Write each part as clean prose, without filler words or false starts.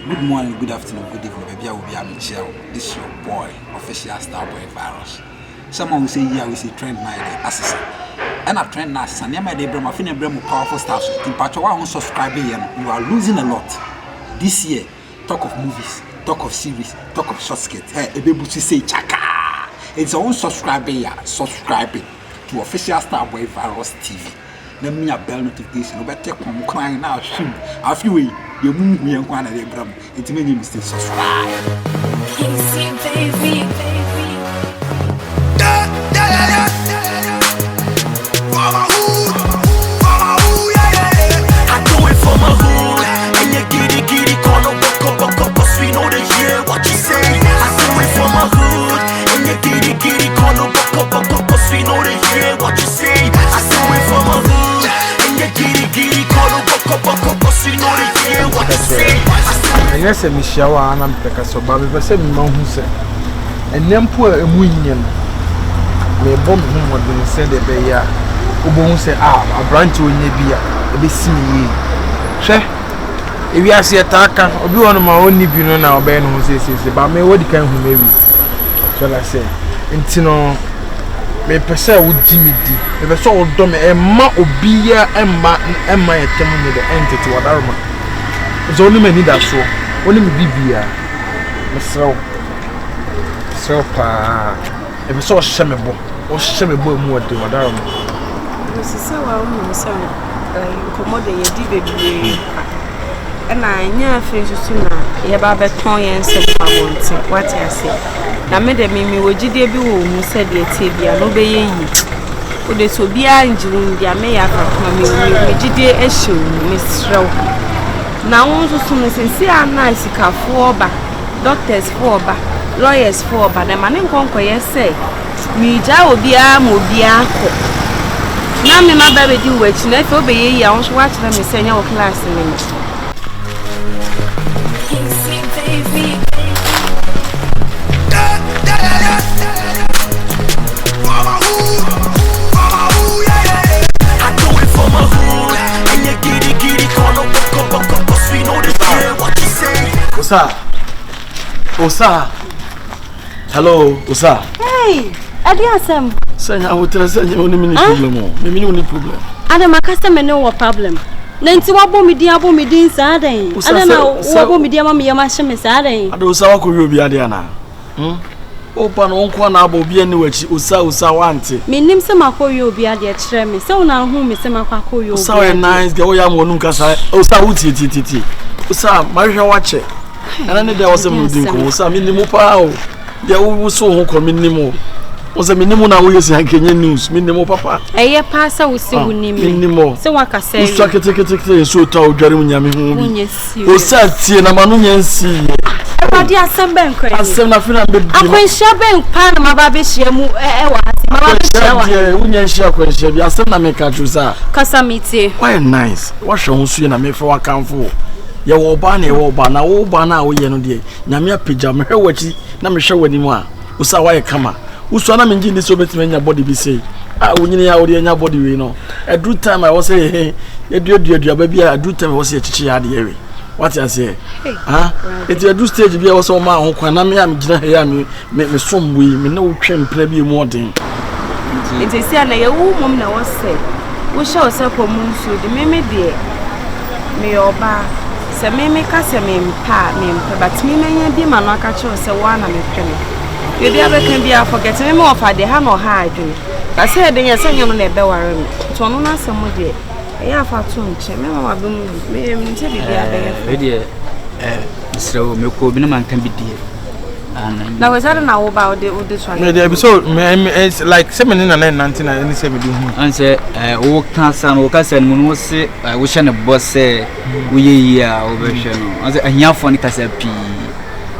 Good morning, good afternoon, good evening, baby. I will be Michelle. This is your boy, official Starboy Virus. Someone will say, yeah, we say trend my assistant. And a trend now, and my day, Brahma, Finna Brahma, powerful stars. In part, you are subscribing, you are losing a lot. This year, talk of movies, talk of series, talk of short skits. Hey, a baby to say, chaka. It's our own subscribing to official Starboy Virus TV. Let me a bell notification. But take one crying now, shoot. I feel you move me and one of the Bram. It's many mistakes. Subscribe. Easy, baby. For my hood, yeah. I do it for my hood. And you giddy, call up, cause we know the year what you say. I do it for my hood. And you giddy, call up, cause we know the year what you say. I do it for my hood. And you giddy, call up, cause we know the year what you say. And yes, Michelle, and I'm Pecaso, but we say, Mom, who said, and then poor a winning. May bomb him what we said a bear. Ubon say, a branch will be a bit seen. She, if you are see a taka, or be one of my own nibby now, Ben who says, but me what you can who maybe. So I say, Intino may perceive with Jimmy D. If I saw Dome a ma obia and ma and my attempting with the entity what armor. It's only me need that so. Only me bibia. So if I saw Shamebo or Shamebo more than what armor. This is so well known, son. Commodity, you and I never finish sooner. You have a tongue and said, I want to what I say. Now, Madame Mimi, would you be who said the Tavia, no be ye? Would it so be angel, the may have come with you, issue, Miss Rowe. Now, also soon as I see a nice car for back, doctors for back, lawyers for back, the man in Conquer say, me will be a mobile. Now, my baby do which never be ye, I was watching them in your class in minutes. Easy, baby. For my hood, yeah. I do it for my hood. And you giddy, call up, cause we know the year what you say. Osa. Hello, Osa. Hey, Adiasem. Say, I will tell you only minute problem. Maybe no problem. Adam, my customer know what problem. Nancy, what bomb me, dear, bomb me, din Saturday. I don't know what bomb me, dear, mammy, your master, Miss Saturday. I don't know who you be, Adiana. Open on corner, be anywhere. Usa want. Me name some of you be at the extreme. So now, whom is some of you? So nice, go young one, Usa, Uti. Usa, Maria watch it. And then there was a moving course. I mean, the Mopao. There was so minimum. Was a minimum now, we say, Kenyan news, minimum papa. A year passer will see minimum. So what I say, struck a ticket, so tall, Jeremy Yamin. Yes, you said, see, and I'm a see. I dear some bank. I said, nothing. I'm going shopping, pan my baby, I said, I make a juicer. Casamity. Why nice? Wash your own swing and make for a count for. Ya wobana we no de nyame apagya me hwewachi na me hwe wani mu a usa wa kama uso na me ngini so betime nya body bi sei a wonyine ya wode nya body we no every time I was say edua ba bia every time I was say chichi ya de we what you say it you stage bia was ma ho kwa na me am gina he ya me som we me na wo twempra bi mu odin it is ya na ye wo mom na wo say wo show say komunsu de me de me oba se me ka se me mpa but me menya bi ma no aka che se wa na me twene we bia be kan bia forget me offer de ha no ha adwene ka se de ye se nyom na ebe ware me to no na asem de e ya fa to nche me mama be mu me nche bi bia be We de Mr. me ko bi na man kan bi die. na we say na wo ba de try Me the episode it's like 719 and any 7 do. And say o kansa no kasa no no se wo hye ne boss wo ye yi a wo be hwe no. And say ahiafo ne kasa pi.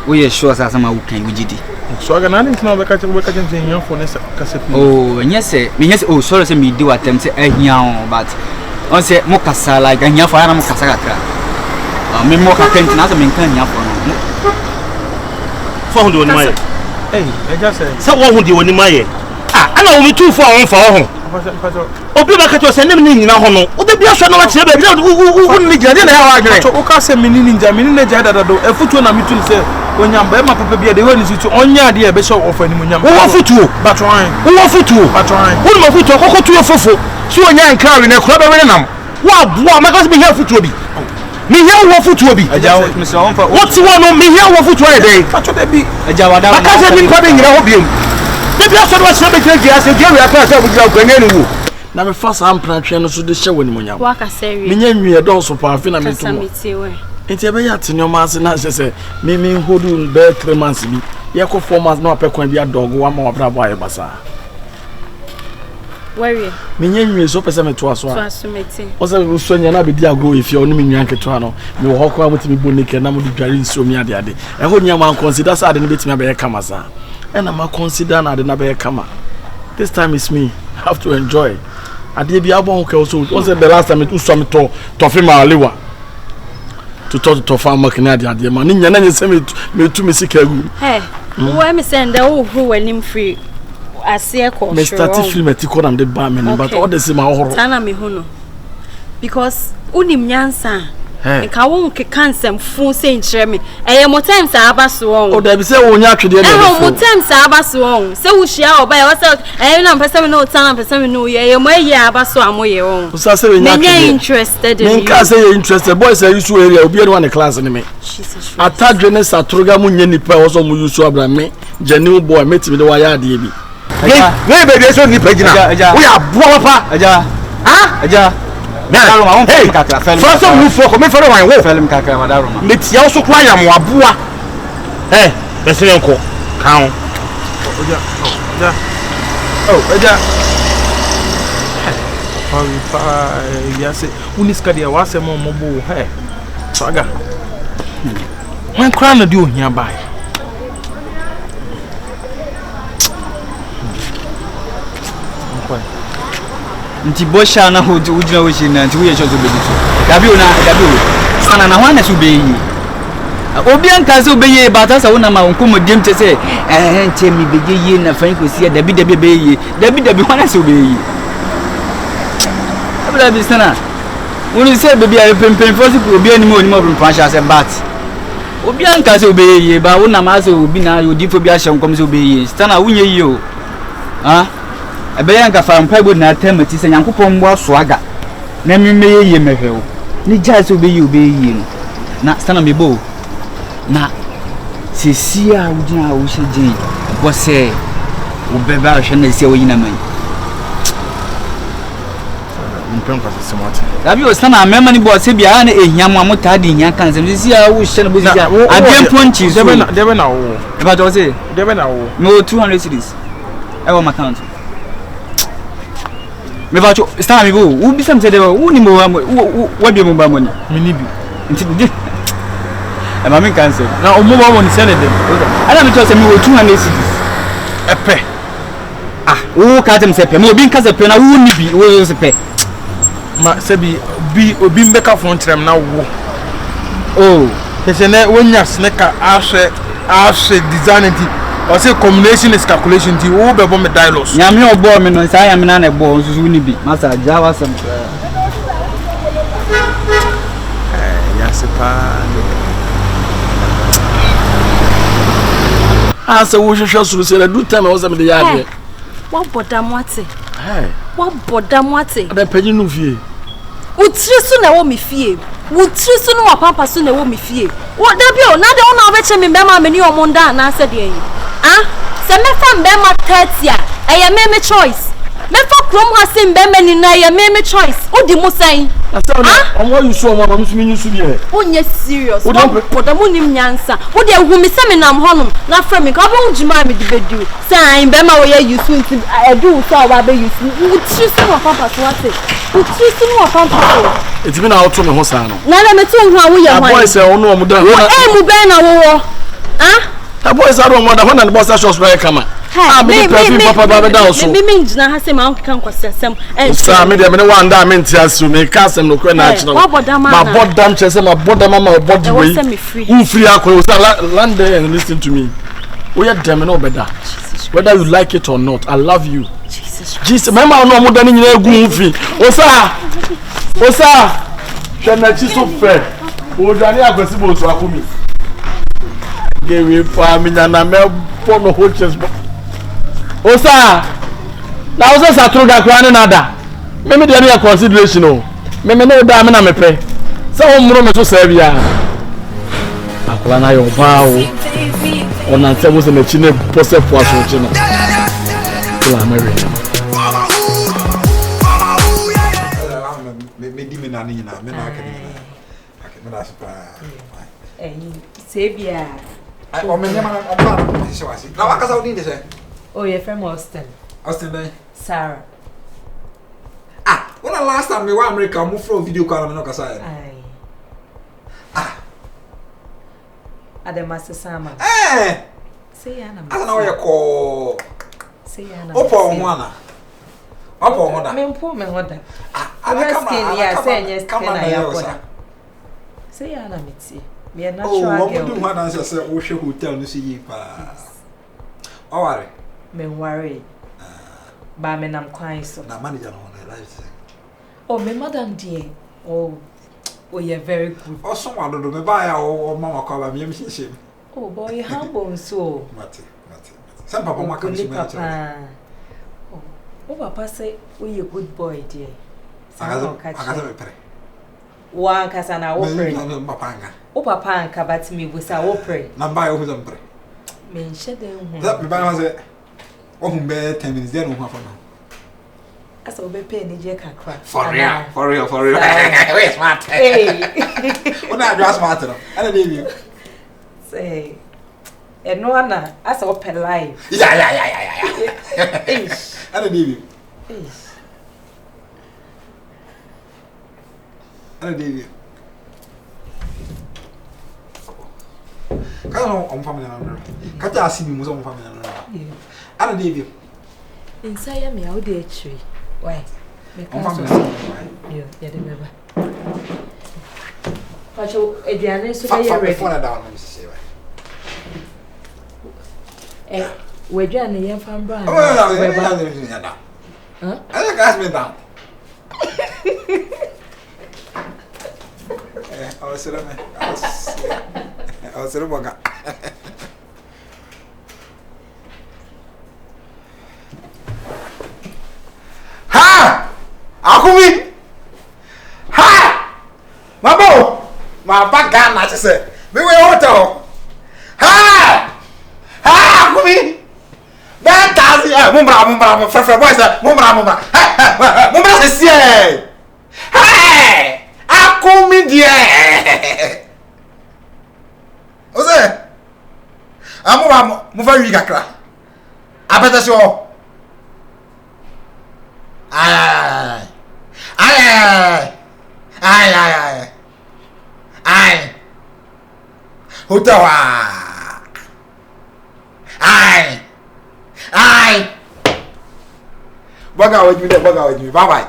Wo ye sure sa sama wo kan wo gidi. So I can't know the catching here for this cassette. Oh, yes, oh, sorry, say me do attempt to but on say mo kasa like ahiafo ana mo kasa kaka. Me mo ka kenti na so me kan ahiafo no. For who do you want? Hey, I just said, so what would you want? Ah, I know we 2 for 1 for. obi ba ka to se nem ni nyina ho no o de bia so na wa kire ba bia u ni gade na ya wa adwene o ka se mini ninja dada do efutuo na mitu se onyam ba ma papa bia de ho ni situ onya de e be so ofa ni munyam wo futuo batwan wo futuo wo ma futuo kokotu efofo so onya nkrawe na kura ba we nam wa boa ma ka se be here futuo bi mi here wo futuo bi aja Mr. Onfa what you want no mi here wo futuo e dey pacho de bi aja wada aka se mi pa be nyina ho biem de bia so wa se be kire kia se dia we aka se bu gira kwanya ni wo na me fa sa mpratwe no so de hye woni munyam waka serie menya nwie do so pa afi na me to samiti we enti ebe ya tene o ma se na se me hodu be 3 months bi ye ko 4 months na apekwan bi adog wa ma wabra bo aye basa where menya nwie so pese me to aso so a asumeti o se me so nya na be di agro efi o no me nwan keto no me wo hokwa mutimi bonike na mo di dware nso mi ade ade e ho nya ma consider sa ade no betimi abe kama sa e na ma consider na ade na be kama this time is me I have to enjoy ade bi abon ke so o se the last time it so me to fi ma alewa to farm market na ade ma ni nya na nye se me tu me sika gu hey wo me send the wo hu wanim free ase ko me start film etiko na me ba me but all the same ahoro tana me hu no because unim nyansa nka won ke kansem fun se nkyere me eye mo times abaso won o da bi se wo nya atwede na mo times abaso won se wo hia oba ye wo se eye na mpese me no tana mpese me no ye mo ye abaso amoye won o sa se we nya atwede me interested in me nka se ye interested boys are you area obi ene one class ni me Jesus atadwe ne satroga mu nya nipa wo so mu yusu abrame jeni boy metimi de wa ya ade bi we be de so nipa gina we aboa papa aja aja Madaroma on film kakra film for so move for me for one wo film kakra Madaroma metia so kwa ya mo aboa bese enko kan oja pa ya se uniska dia wa se mo bo saga when crown na di ohia bai nti bosha na ujina wo shina nti uye chozo bejitu gabi sana na hwana su beyi obi anka se obeyi bata sa wona ma nkomo dem te se nti mi beje yi na fan ko sia dabi beyi dabi hwana se obeyi abla bi sana woni se bebi a pempen fo se obi ani mo ni mo pempan sha se bat obi anka se obeyi ba wona ma se obi na odi fo bi a hye nkom se obeyi sana wunye yi o ebeya nka fa mpaibo na atamati se nyankopon mbo asoaga na mmeye ye mehwewo ni jase obeyi no na sana mebo na sesia ujina wo hyeje bo se obeba hwe na sia woyina man mpem kwa semate dabi o sana amema ni bo se bia na ehiam amota de hia kan se sia wo hye na bo sia adempo nchi so debe na wo eba to se debe na wo no 200 cedis ewo my account me va cho sta mi bo u bi sam se de u ni mo wa bi mo ba mo ni mini bi nti de e ma me cancel na o mo ba mo ni se de dem ala mi cho se mi wo 200 cedis epe o ka tem se pe mo bi nka se pe na u ni bi o se pe ma se bi obi mbeka fon trem na wo se ne wonya sneka ahwe design nti o say combination is calculation ti wo be bo me dialos nyame obo me no sa ya me na na bo nsusu ni bi masa java sam ya se pa asa wo hwehwe suru se do time wo zame de ya de wa boda mwate ada panyi no fie utiri su na wo me fie utiri su no wa pampa su na wo me fie wo da bi o na de wo na obeche me be ma me ni omonda na ase de yi se me fa mbe ma 30 a eye me choice me fa krom ha se mbe me ni na eye me choice odi mu san asa omo yusu omo ma musu mi yusu bi e onye serious wo mu nim nyansa wo de hu me se me nam honum na fra me ka bo jima me de bedu se an mbe ma wo ye yusu nti edu so wa be yusu utiri su wa pampa so ate utiri su no wa pampa so etimi na auto me ho sa no na le me tu hu a wo ye hwan boys e ono omo da mu be na wo ta boys are omo da hona the boss shots right kama me perfume papa ba be da so me ngina ha se ma kan kwasesem sa me de me wanda me ntia so me ka sem no kwe na achiro ma bodam chese ma bodam ma body way who free akọ so land there and listen to me we are dem no better whether you like it or not I love you Jesus Jesus mama no mo dani nyina egu mfi osa hwe na chi so fe o dani akwesi bo so akomi gewe fa mi na me po no hoches osa na osa satro da kwa ne nada me de ya consideration o me no da me na me pe se o muro me so sa bia akola na yo ba o ona nse mo se na chi ne pose po aso chi no la mary me di me na ni na me na aka ni me na super Sebia. O me nyama o ba no se wasi na waka sa odin de se Oh, you're from Austin. Austin dey Sarah. When the last time we were America, move from video call and no kasa. Ademasa Sama. Say yana. Asa na we call. Say yana. Opo onwana. Opo onwana. Me mpo me hoda. Skin ya say yes skin na ya koda. Say yana meti. Me a natural girl. Oh, what do one answer say o hwe hotel no see pa. O ware. Me worry. Ba me nam kwan so. Na manager no na life. Oh, my madam dear. Oh, you're very good. Oh, someone do me buy or mama call me shame. Oh, boy, you humble so. Mate. Some papa ma come to me. Oh, papa say we a good boy, dear. I got me pray. One kasana wo pray. No papa nga. Oh, papa anka but me we say wo pray. Na buy who them pray. Me nche dem. That me buy say oh be 10 minutes there no ho for now. Asa obe pay ni je kakra. For real. Wait, smart. Hey. Una address smart no. Ana dey you. Say. Eno ana asa open live. Yeah. Ish. Ana dey you. Ish. Ana dey you. Kano on family na. Kata asibi mo so on family na. Ana dey you. Inside me how dey tree. Why? On family. Yeah, the member. Pacho, Ediane, so they are ready. Phone down, let me see. We're doing the young fan brand. Oh, no. Huh? I think ask me down. I was sitting. Ha! Akumi! Ha! Mabo! My back gun, I just said. Me we hotel. Ha! Ha! Akumi! That tazi, mumra, fresh boys, mumra. Mumra se sie. Hey! Akumi die. Ose. Amumra, mufa wi kakra. Abeta so. Ay. Hotawa. Ay. Baga with me. Bye.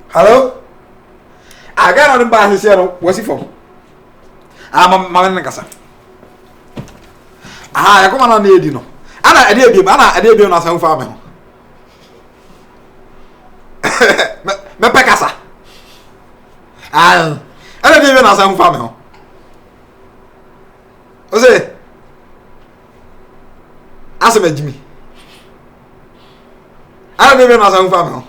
Hello? I got on the bus here. What's it for? I'm a kasa. Ah, come on, Eddie. No, Anna, Eddie, na some farm. Me pekasa. Ah, Eddie, na some farm. Ose, aseme Jimmy. Eddie, na some farm.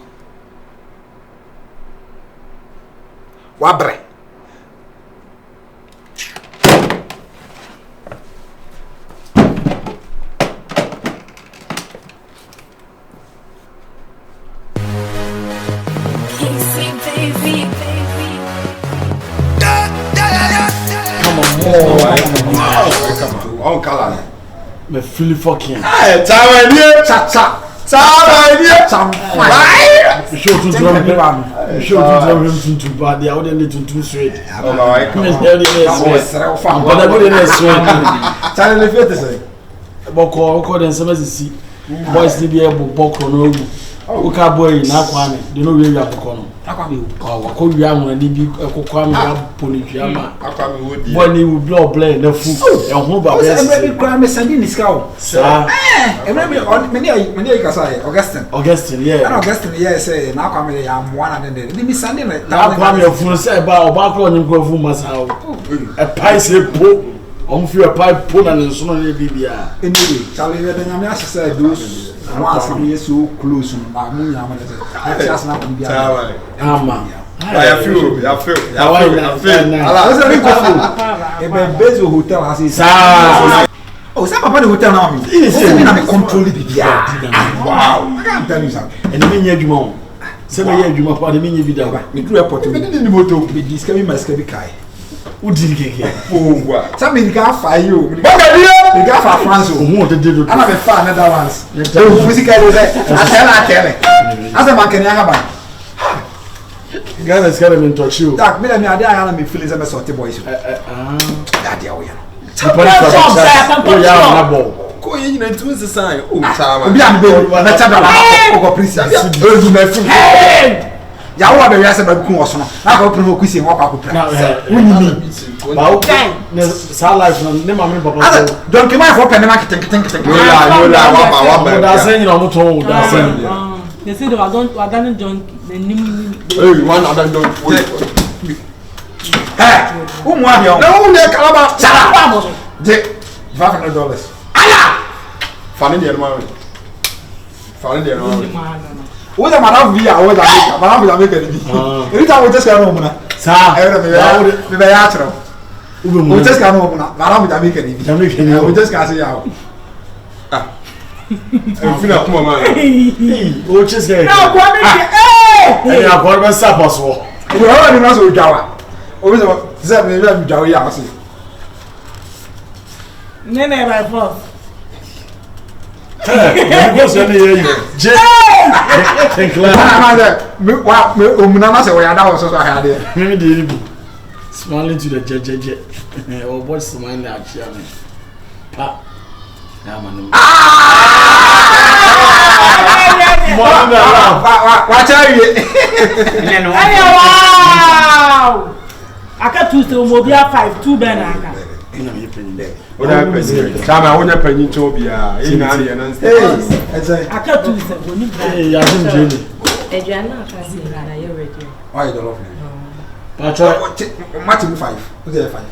Wabre. On color. Me feel fucking. Hey, Tama idea. Cha. Me show to drum him. Show to drum him to bad. They are only to straight. Oh my God. Me tell you but I go there straight. Tell the fit say. Boko den se me si. Boys ni be able boko no ogu. o ka boy na kwame de no we ya boko no akwame wa ko wi ahun ni bi kokwa me ya poni ama akwame wo di boy ni we blow blend na fu e ho ba be emre bi kwa me sandi ni ska o sa emre bi me ni kasa Augustine yeah and Augustine yeah say na kwame ya moana de ni sandi na kwame fu se ba o ba ko ni ko fu masa o e pai se po o fi e pai po na nso no ni bibia anyway chale we de nyame asese those once we so close na mu nyama de say just na bibia ama I feel. ala ose ni ko fu e be bezo hotel asi sa oh say papa the hotel na me say na me control bibia wow I can't tell you something and me nya adwuma o say me ya adwuma pa de me nya bi da me do airport me ni moto be disca me maska bi kai udi keke ogwa sa me ga fa yi o me ga fa France o mo de do ana me fa another ones o physical do say atele asa man kan ya ba Ghana is kind of in touch you. Tak, me ade aya na me feeling say me sort boys. That dia we no. Ya na ball. Ko yin na ntu nsesan o chama. Obi am be na chada na ko princess. Ezu na fu. Ya wo be yase ba ku oso no. Na ko pro ku si wo kwa ku pra. Woni ni. Ba o na sa life no ne ma me papa. Don ke mai for pen ma keten. No la wa da sen ni o mo ton da sen. They say they were done John. Hey, one other don't. Hey, who mo abi o? Na who ne kalaba? Sara. De $500. Aya. Fani de no. Fani de no. Wo da mara via wo da make. Mara via make ni bi. Eri ta wo just ka no mo na. Sa. Me be ya tro. Wo just ka no mo na. Mara via make ni bi. Wo just ka say ya o. Fina kuma man. O chese ke. Na kwa me eh ya kwa be sa paso. Wo ha ni na so jawa. O be so me be jawa ya so. Nene by force. Go so ni ye. Je. Tenkla. Me omuna na se wo ya da wo so so ha de. Me de ribu. Smiling to the jejeje. O boy smiling at you. Pa. Ya manu. Watch out! Wow! Aka Tuesday Mobia 5 2 Benaka. Oda penny. Chama wonya penny to bia. E na na na. Hey, Aka Tuesday woni bra. Eh ya dim jeni. Adriana aka si na ye ready. why you don't love me? Pacho. Match 5. Who's there 5?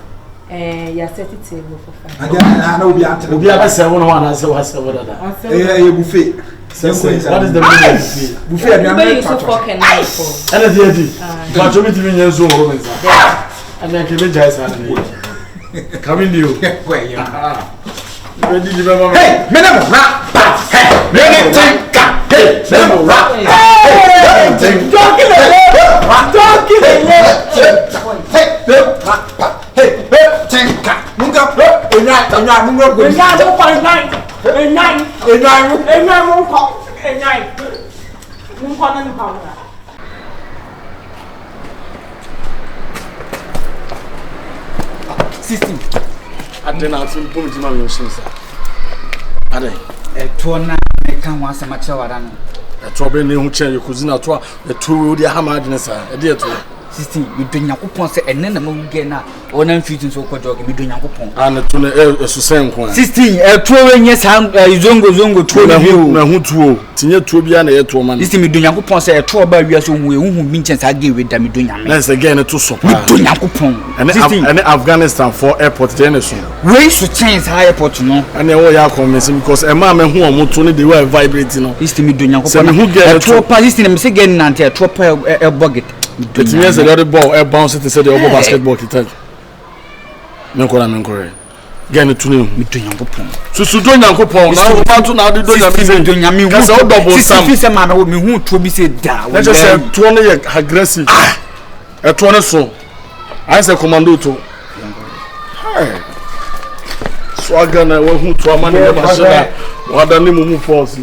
Ya set it table for 5. And then I know be ante. Obi aba 7 1 and say what 7 that. Buffet. What is the meaning? Buffet Buffet is so fucking nice. And the idea. Pacho me timi nyenzo ho me sa. And I can be jai sa na. Coming to you. Where you? Ready to be mama. Hey, minimum rap. Hey, minimum rap. Hey, minimum rap. Hey, talking System. And then I'll put it in my machine, sir. Are they? Tona kan wa sama chewa da no. Trouble ne hu chen yekuzina to the two the hammer sir. E dey to. System we do Nyankopon se enne na mawu ge na wona mfiti so kojo ge we do Nyankopon. And to ne esusen ko. 16 tuo nye sam zongo tuo na hu tuo. Tinye tuo bia na ye tuo man. System we do Nyankopon se tuo ba wi so hu hu mi nchen sa ge we da me do Nyame. Let's again to so. We do Nyankopon. And Afghanistan for airport then so. We so chance airport no. And e wo ya commence because e ma me hu omoto ne dey we vibrate no. System we do Nyankopon. Tuo pa system me se ge nante tuo pa e boget. It means the other ball air bounce to say the over basketball kita. Me nkore. Get it to me. Me do Nyankopon. So do Nyankopon. Na o pa to na do Nyame. Cause o double sam. Si se ma na me hu tuo bi se da. Let's just say tuo no ye aggressive. E tuo no so. I say commando to. Hey. So aga na we hu tuo ma na ba sha. Wa da ni mu force.